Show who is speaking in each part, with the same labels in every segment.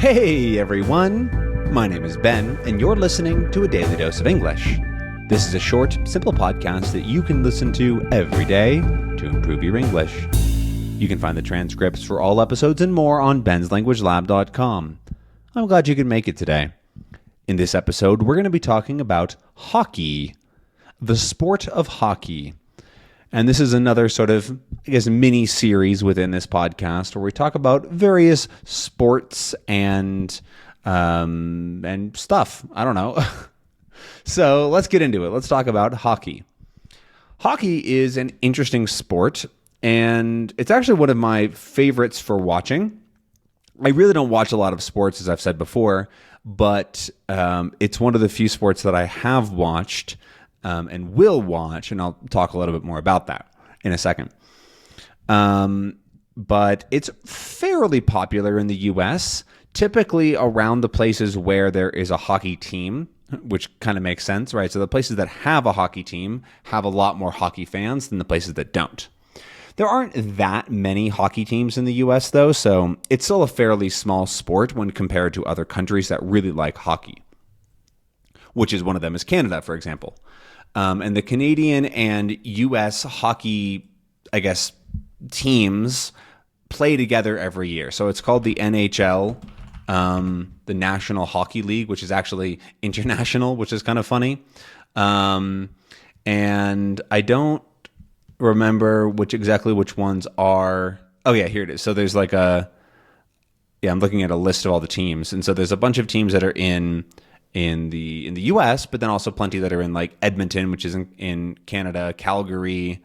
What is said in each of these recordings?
Speaker 1: Hey everyone, my name is Ben, and you're listening to A Daily Dose of English. This is a short, simple podcast that you can listen to every day to improve your English. You can find the transcripts for all episodes and more on benslanguagelab.com. I'm glad you could make it today. In this episode, we're going to be talking about hockey, the sport of hockey. And this is another sort of, mini series within this podcast where we talk about various sports and stuff. I don't know. So let's get into it. Let's talk about hockey. Hockey is an interesting sport, and it's actually one of my favorites for watching. I really don't watch a lot of sports, as I've said before, but it's one of the few sports that I have watched and will watch, and I'll talk a little bit more about that in a second. But it's fairly popular in the U.S., typically around the places where there is a hockey team, which kind of makes sense, right? So the places that have a hockey team have a lot more hockey fans than the places that don't. There aren't that many hockey teams in the U.S., though, so it's still a fairly small sport when compared to other countries that really like hockey, which is one of them is Canada, for example. And the Canadian and U.S. hockey, teams play together every year. So it's called the NHL, the National Hockey League, which is actually international, which is kind of funny. And I don't remember which ones are. Oh, yeah, here it is. So there's I'm looking at a list of all the teams. And so there's a bunch of teams that are in the U.S., but then also plenty that are in like Edmonton, which is in Canada, Calgary.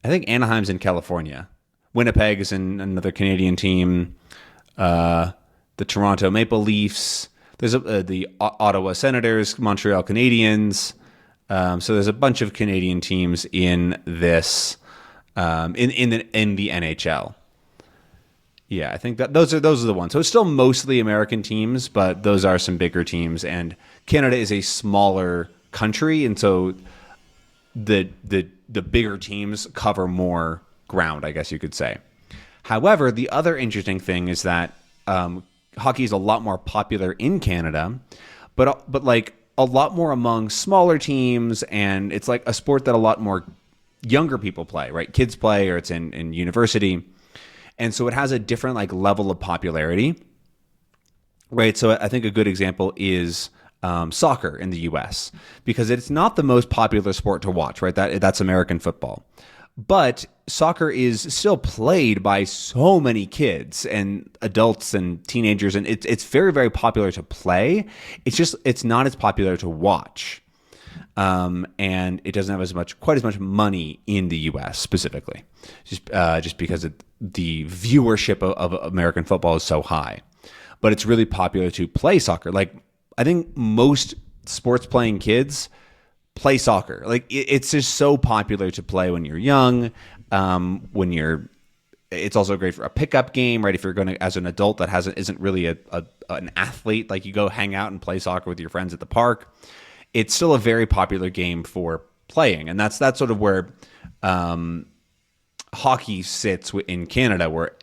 Speaker 1: I think Anaheim's in California. Winnipeg is in another Canadian team. The Toronto Maple Leafs. There's the Ottawa Senators, Montreal Canadiens. So there's a bunch of Canadian teams in this in the NHL. Yeah, I think that those are the ones. So it's still mostly American teams, but those are some bigger teams. And Canada is a smaller country, and so the bigger teams cover more ground, I guess you could say. However, the other interesting thing is that hockey is a lot more popular in Canada, but like a lot more among smaller teams, and it's like a sport that a lot more younger people play, right? Kids play, or it's in university. And so it has a different level of popularity, right? So I think a good example is soccer in the U.S. because it's not the most popular sport to watch, right? That's American football. But soccer is still played by so many kids and adults and teenagers, and it's very, very popular to play. It's not as popular to watch. And it doesn't have quite as much money in the U.S. specifically, just because the viewership of American football is so high. But it's really popular to play soccer. Like, I think most sports playing kids play soccer. Like, it's just so popular to play when you're young. It's also great for a pickup game, right? If you're going to, as an adult that isn't really an athlete, like you go hang out and play soccer with your friends at the park. It's still a very popular game for playing, and that's sort of where hockey sits in Canada, where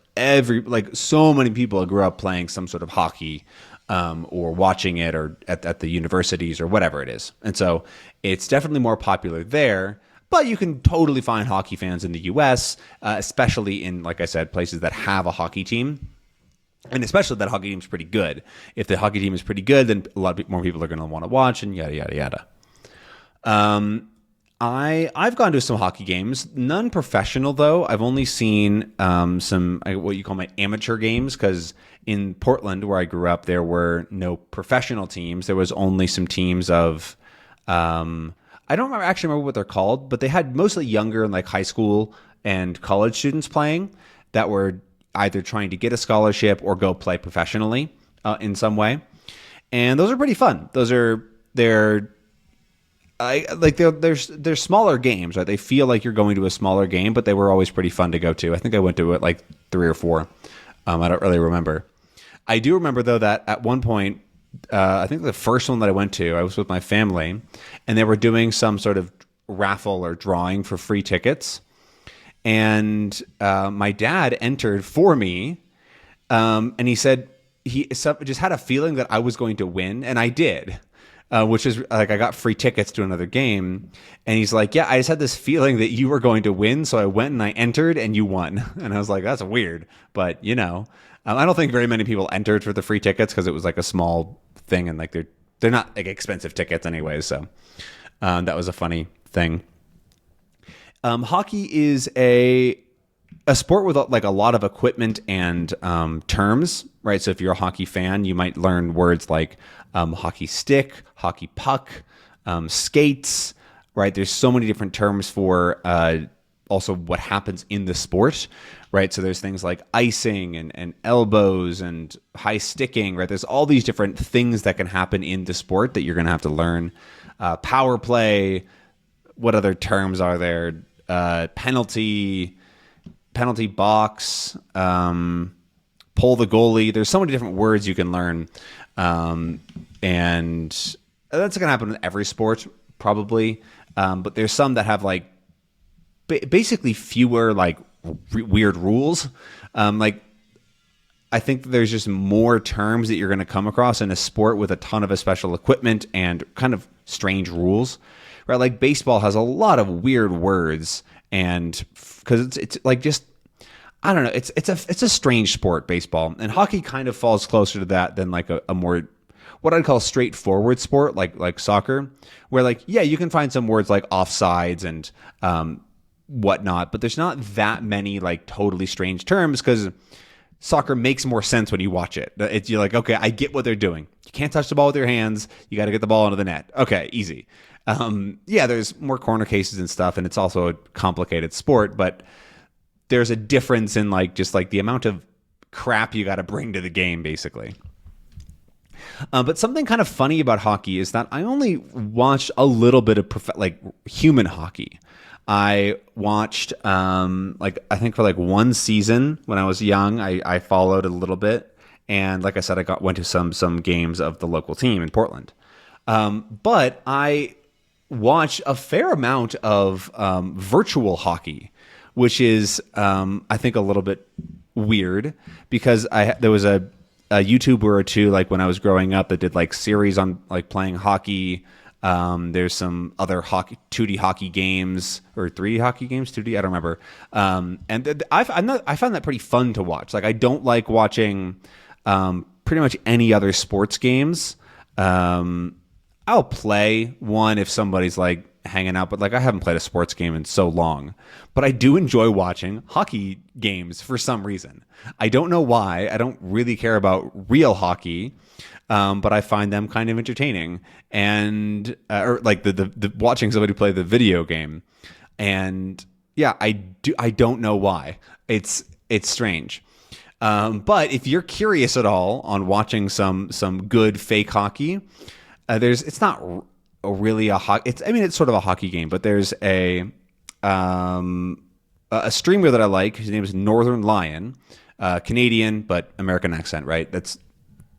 Speaker 1: so many people grew up playing some sort of hockey or watching it or at the universities or whatever it is. And so it's definitely more popular there, but you can totally find hockey fans in the U.S., especially in, like I said, places that have a hockey team. And especially that hockey team is pretty good. If the hockey team is pretty good, then a lot more people are going to want to watch, and yada, yada, yada. I've gone to some hockey games, none professional though. I've only seen some what you call my amateur games, because in Portland, where I grew up, there were no professional teams. There was only some teams of I don't actually remember what they're called, but they had mostly younger and high school and college students playing that were either trying to get a scholarship or go play professionally in some way. And those are pretty fun. They're smaller games, right? They feel like you're going to a smaller game, but they were always pretty fun to go to. I think I went to it 3 or 4. I don't really remember. I do remember though that at one point, I think the first one that I went to, I was with my family, and they were doing some sort of raffle or drawing for free tickets. And my dad entered for me, and he said, just had a feeling that I was going to win, and I did. Which is like I got free tickets to another game, and he's like, "Yeah, I just had this feeling that you were going to win, so I went and I entered, and you won." And I was like, "That's weird," but I don't think very many people entered for the free tickets because it was like a small thing, and like they're not like expensive tickets anyways. So that was a funny thing. Hockey is a sport with like a lot of equipment and terms, right? So if you're a hockey fan, you might learn words like hockey stick, hockey puck, skates, right? There's so many different terms for also what happens in the sport, right? So there's things like icing and elbows and high sticking, right? There's all these different things that can happen in the sport that you're going to have to learn. Power play, what other terms are there? Penalty box, pull the goalie. There's so many different words you can learn. And that's going to happen in every sport, probably. But there's some that have like basically fewer like weird rules. Like I think there's just more terms that you're going to come across in a sport with a ton of special equipment and kind of strange rules, right? Like baseball has a lot of weird words, and because it's like just, I don't know. It's a strange sport, baseball, and hockey kind of falls closer to that than like a more what I'd call straightforward sport like soccer, where like yeah you can find some words like offsides and whatnot, but there's not that many like totally strange terms because soccer makes more sense when you watch it. You're like, okay, I get what they're doing. You can't touch the ball with your hands. You got to get the ball into the net. Okay, easy. Yeah, there's more corner cases and stuff, and it's also a complicated sport, but there's a difference in like just like the amount of crap you got to bring to the game, basically. But something kind of funny about hockey is that I only watched a little bit of like human hockey. I watched like I think for like one season when I was young, I followed a little bit, and like I said, I went to some games of the local team in Portland. But I watched a fair amount of virtual hockey, which is I think a little bit weird because there was a YouTuber or two like when I was growing up that did like series on like playing hockey. There's some other 2D hockey games or 3D hockey games, 2D, I don't remember. And I found that pretty fun to watch. Like I don't like watching pretty much any other sports games. I'll play one if somebody's like hanging out, but like I haven't played a sports game in so long. But I do enjoy watching hockey games for some reason. I don't know why. I don't really care about real hockey. But I find them kind of entertaining, and or like the watching somebody play the video game, and yeah, I don't know why. It's strange. But if you're curious at all on watching some good fake hockey, it's not really a hockey. It's sort of a hockey game, but there's a streamer that I like. His name is Northern Lion, Canadian but American accent, right? That's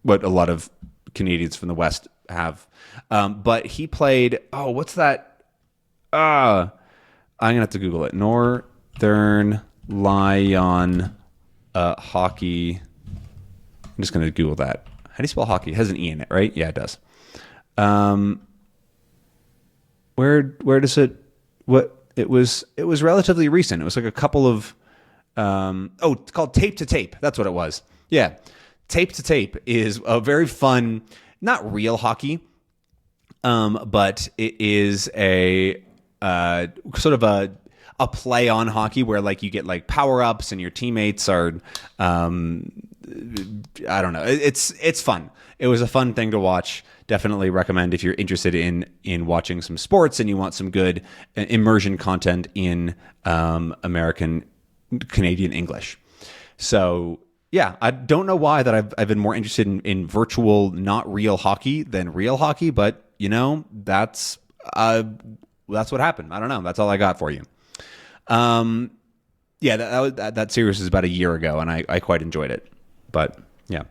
Speaker 1: what a lot of Canadians from the West have. But he played, what's that? I'm going to have to Google it. Northern Lion hockey. I'm just going to Google that. How do you spell hockey? It has an E in it, right? Yeah, it does. Where does it, it was relatively recent. It was like a couple of, it's called Tape to Tape. That's what it was. Yeah. Tape to Tape is a very fun, not real hockey, but it is a sort of a play on hockey where like you get like power ups and your teammates are, I don't know. It's fun. It was a fun thing to watch. Definitely recommend if you're interested in watching some sports and you want some good immersion content in American Canadian English. So. Yeah, I don't know why that I've been more interested in virtual, not real hockey than real hockey, but that's what happened. I don't know. That's all I got for you. Yeah, that series was about a year ago, and I quite enjoyed it. But yeah.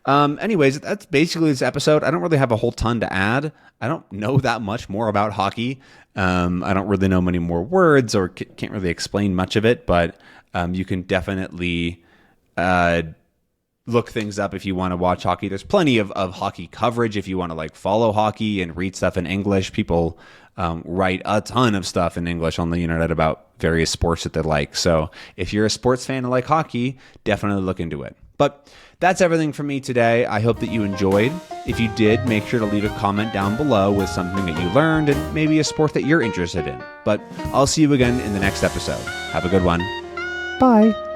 Speaker 1: Anyways, that's basically this episode. I don't really have a whole ton to add. I don't know that much more about hockey. I don't really know many more words or can't really explain much of it, but you can definitely look things up if you want to watch hockey. There's plenty of hockey coverage if you want to like follow hockey and read stuff in English. People write a ton of stuff in English on the internet about various sports that they like. So if you're a sports fan and like hockey, definitely look into it. But that's everything from me today. I hope that you enjoyed. If you did, make sure to leave a comment down below with something that you learned and maybe a sport that you're interested in. But I'll see you again in the next episode. Have a good one. Bye.